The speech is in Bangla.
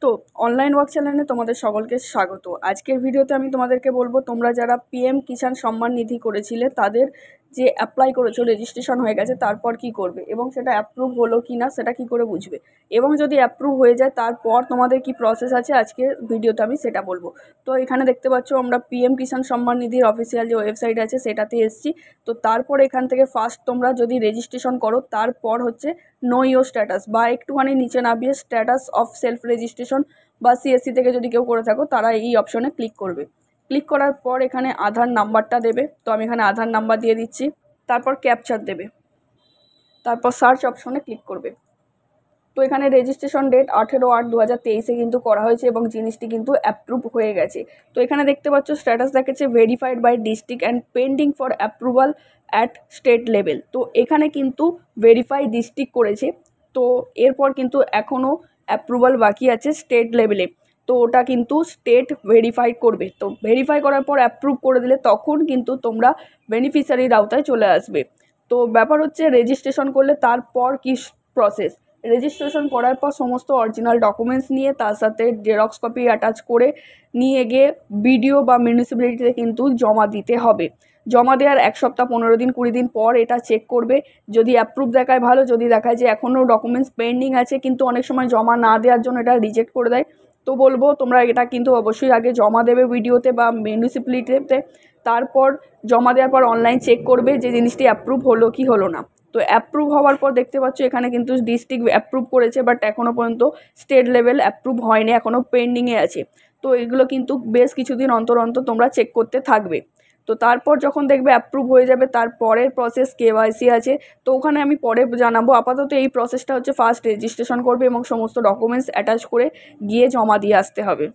তো অনলাইন ওয়ার্ক চ্যানেলে তোমাদের সকলকে স্বাগত। আজকের ভিডিওতে আমি তোমাদেরকে বলবো তোমরা যারা পিএম কিষাণ সম্মান নিধি করেছিলে তাদের যে অ্যাপ্লাই করেছো, রেজিস্ট্রেশন হয়ে গেছে, তারপর কি করবে এবং সেটা অ্যাপ্রুভ হলো কি না সেটা কি করে বুঝবে, এবং যদি অ্যাপ্রুভ হয়ে যায় তারপর তোমাদের কি প্রসেস আছে আজকের ভিডিওতে আমি সেটা বলবো। তো এখানে দেখতে পাচ্ছ আমরা পিএম কিষাণ সম্মান নিধির অফিসিয়াল যে ওয়েবসাইট আছে সেটাতে এসেছি। তো তারপর এখান থেকে ফার্স্ট তোমরা যদি রেজিস্ট্রেশন করো তারপর হচ্ছে নো ইয়োর স্ট্যাটাস বা একটুখানি নিচে নামিয়ে স্ট্যাটাস অফ সেলফ রেজিস্ট্রেশন বা সিএসসি থেকে যদি কেউ করে থাকো তারা এই অপশনে ক্লিক করবে। ক্লিক করার পর এখানে আধার নাম্বারটা দেবে, তো আমি এখানে আধার নাম্বার দিয়ে দিচ্ছি। তারপর ক্যাপচার দেবে, তারপর সার্চ অপশনে ক্লিক করবে। তো এখানে রেজিস্ট্রেশন ডেট 18/8/2023 কিন্তু করা হয়েছে এবং জিনিসটি কিন্তু অ্যাপ্রুভ হয়ে গেছে। তো এখানে দেখতে পাচ্ছ স্ট্যাটাস দেখাচ্ছে verified by district and pending for approval at state level. তো এখানে কিন্তু ভেরিফাই ডিস্ট্রিক্ট করেছে, তো এরপর কিন্তু এখনও অ্যাপ্রুভাল বাকি আছে স্টেট লেভেলে। তো ওটা কিন্তু স্টেট ভেরিফাই করবে, তো ভেরিফাই করার পর অ্যাপ্রুভ করে দিলে তখন কিন্তু তোমরা বেনিফিশিয়ারির আওতায় চলে আসবে। তো ব্যাপার হচ্ছে রেজিস্ট্রেশন করলে তারপর কি প্রসেস, রেজিস্ট্রেশন করার পর সমস্ত অরিজিনাল ডকুমেন্টস নিয়ে তার সাথে জেরক্স কপি অ্যাটাচ করে নিয়ে গিয়ে বিডিও বা মিউনিসিপ্যালিটিতে কিন্তু জমা দিতে হবে। জমা দেওয়ার 1 সপ্তাহ 15 দিন 20 দিন পর এটা চেক করবে। যদি অ্যাপ্রুভ দেখায় ভালো, যদি দেখায় যে এখনও ডকুমেন্টস পেন্ডিং আছে কিন্তু অনেক সময় জমা না দেওয়ার জন্য এটা রিজেক্ট করে দেয়, তো বলবো তোমরা এটা কিন্তু অবশ্যই আগে জমা দেবে বিডিওতে বা মিউনিসিপ্যালিটিতে। তারপর জমা দেওয়ার পর অনলাইন চেক করবে যে জিনিসটি অ্যাপ্রুভ হলো কি হলো না। তো অ্যাপ্রুভ হওয়ার পর দেখতে পাচ্ছ এখানে কিন্তু ডিস্ট্রিক্ট অ্যাপ্রুভ করেছে, বাট এখনও পর্যন্ত স্টেট লেভেল অ্যাপ্রুভ হয়নি, এখনও পেন্ডিংয়ে আছে। তো এগুলো কিন্তু বেশ কিছুদিন অন্তর অন্তর তোমরা চেক করতে থাকবে। তো তারপর যখন দেখবে অ্যাপ্রুভ হয়ে যাবে তারপরের প্রসেস কেওয়াইসি আছে, তো ওখানে আমি পরে জানাবো। আপাতত এই প্রসেসটা হচ্ছে ফার্স্ট রেজিস্ট্রেশন করবে এবং সমস্ত ডকুমেন্টস অ্যাটাচ করে গিয়ে জমা দিয়ে আসতে হবে।